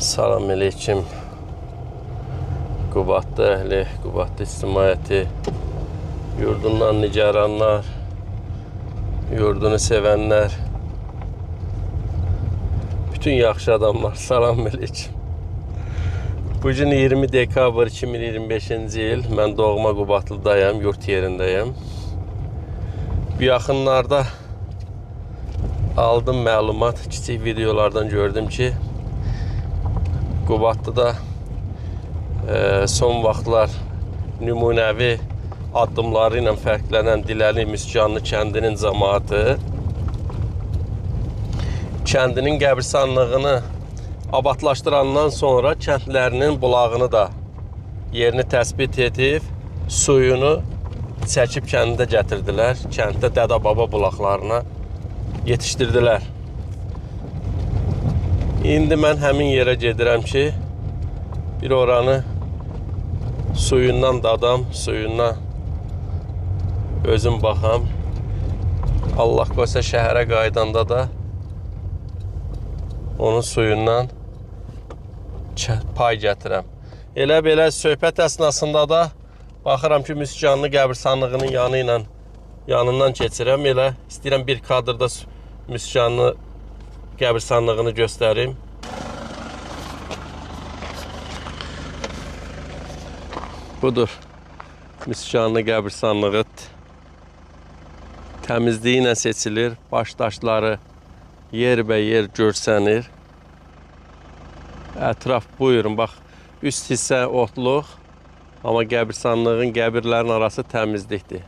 Salam aleyküm. Qubadlı əhli, Qubadlı ictimaiyyəti, yurdundan nigaranlar, yurdunu sevənlər, bütün yaxşı adamlar, salam aleyküm. Bugün 20 dekabr 2025-ci il, mən doğma Qubadlıdayım, yurt yerindəyim. Bu yaxınlarda aldım məlumat, kiçik videolardan gördüm ki, Qubadlıda son vaxtlar nümunəvi addımları ilə fərqlənən Diləli Müskanlı kəndinin cəmaatı kəndinin qəbirstanlığını abadlaşdırandan sonra kəndlərinin bulağını da yerini təsbit edib, suyunu çəkib kəndə gətirdilər. Kənddə dədə-baba bulaqlarına yetişdirdilər. İndi mən həmin yerə gedirəm ki, bir oranı suyundan dadam, suyundan özüm baxam. Allah qoysa şəhərə qaydanda da onun suyundan pay gətirəm. Elə belə söhbət əsnasında da baxıram ki, Müskanlı qəbirstanlığının yanından keçirəm. Elə istəyirəm bir kadrda Müskanlı qəbirstanlığını göstərim. Budur Müskanlı qəbirstanlığı. Təmizliyi ilə seçilir. Baş daşları yerbəyer görsənir. Ətraf buyurun, bax, üst hissə otluq, amma qəbirstanlığın, qəbirlərin arası təmizlikdir.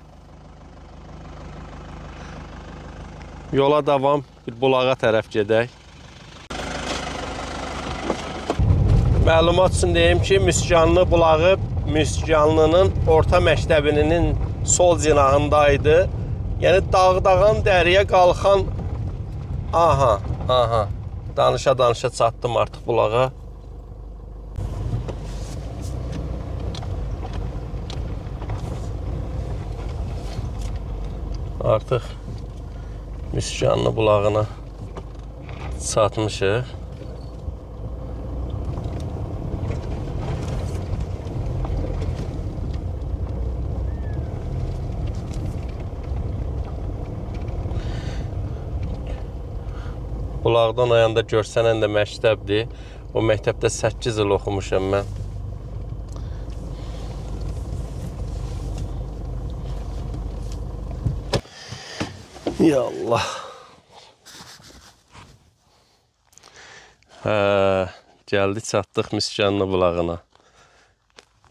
Yola davam, bir bulağa tərəf gedək. Məlumat üçün deyim ki, Müskanlı bulağı Müskanlının orta məktəbinin sol cinahındaydı. Yəni dağdağan dəriyə qalxan... Aha. Danışa çatdım artıq bulağa. Artıq Müskanlı bulağına çatmışıq. Bulaqdan o yanda görsənən də məktəbdir. O məktəbdə 8 il oxumuşam mən. Ya Allah. Gəldik, çatdıq Müskanlı bulağına.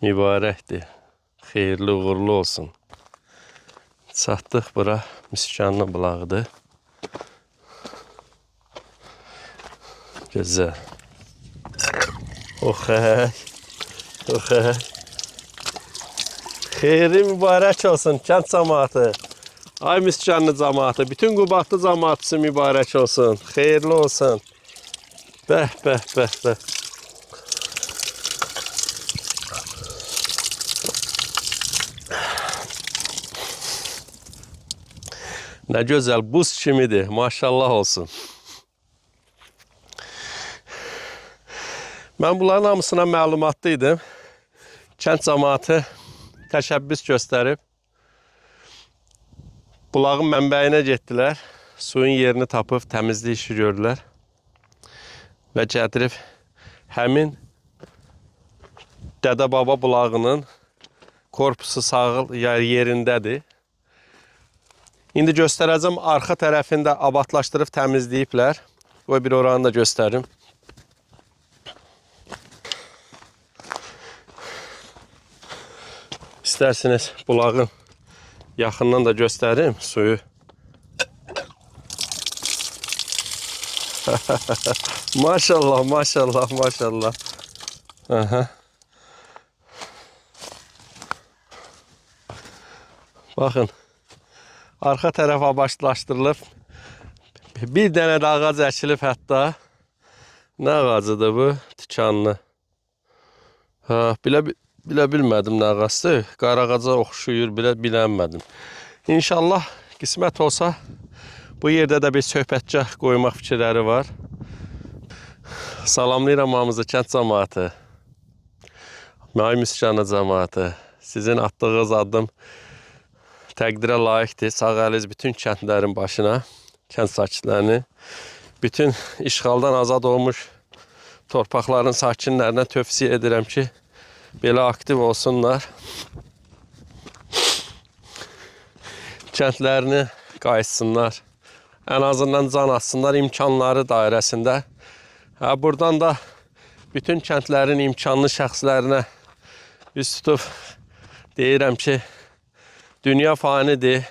Mübarəkdir. Xeyirli, uğurlu olsun. Çatdıq bura Müskanlı bulağıdır. Gözəl. Oxey. Xeyirli, mübarək olsun kənd cəmaatı. Ay Müskanlı cəmaatı, bütün Qubadlı cəmaatı mübarək olsun. Xeyirli olsun. Bəh. Nə gözəl, buz kimidir. Maşallah olsun. Mən bunların hamısına məlumatlıydım. Kənd cəmaatı təşəbbüs göstərib. Bulağın mənbəyinə getdilər. Suyun yerini tapıb təmizlik işi gördülər. Və gətirib həmin dədə-baba bulağının korpusu sağ yerindədir. İndi göstərəcəm, arxa tərəfində abadlaşdırıb təmizləyiblər. Qoy bir oranı da göstərim. İstərsiniz bulağın yaxından da göstərim suyu. Maşallah. Aha. Baxın. Arxa tərəf abadlaşdırılıb. Bir dənə də ağac əkilib hətta. Nə ağacıdır bu? Tikanlı. Bilə bilmədim nə ağacdır. Qarağaca oxşuyur, bilənmədim. İnşallah qismət olsa bu yerdə də bir söhbətgah qoymaq fikirləri var. Salamlayıram hamınızı kənd cəmaatı. May Müskanı cəmaatı. Sizin attığınız addım təqdirə layiqdir. Sağ əliz bütün kəndlərin başına, kənd sakinlərini, bütün işğaldan azad olmuş torpaqların sakinlərinə tövsiyə edirəm ki, belə aktiv olsunlar. Kəndlərini qayıtsınlar. Ən azından can atsınlar imkanları dairəsində. Buradan da bütün kəndlərin imkanlı şəxslərinə üst tutub deyirəm ki, dünya fanidir,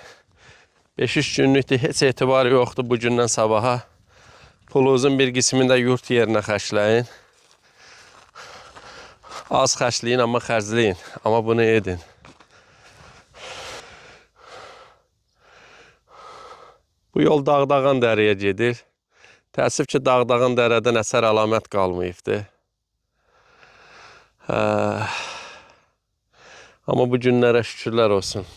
5-3 günlükdür, heç etibar yoxdur bu gündən sabaha. Pulunuzun bir qismini də yurt yerinə xərcləyin. Az xərcləyin, amma xərcləyin. Amma bunu edin. Bu yol Dağdağan dərəyə gedir. Təəssüf ki, Dağdağan dərədən əsər əlamət qalmayıbdır. Amma bu günlərə şükürlər olsun.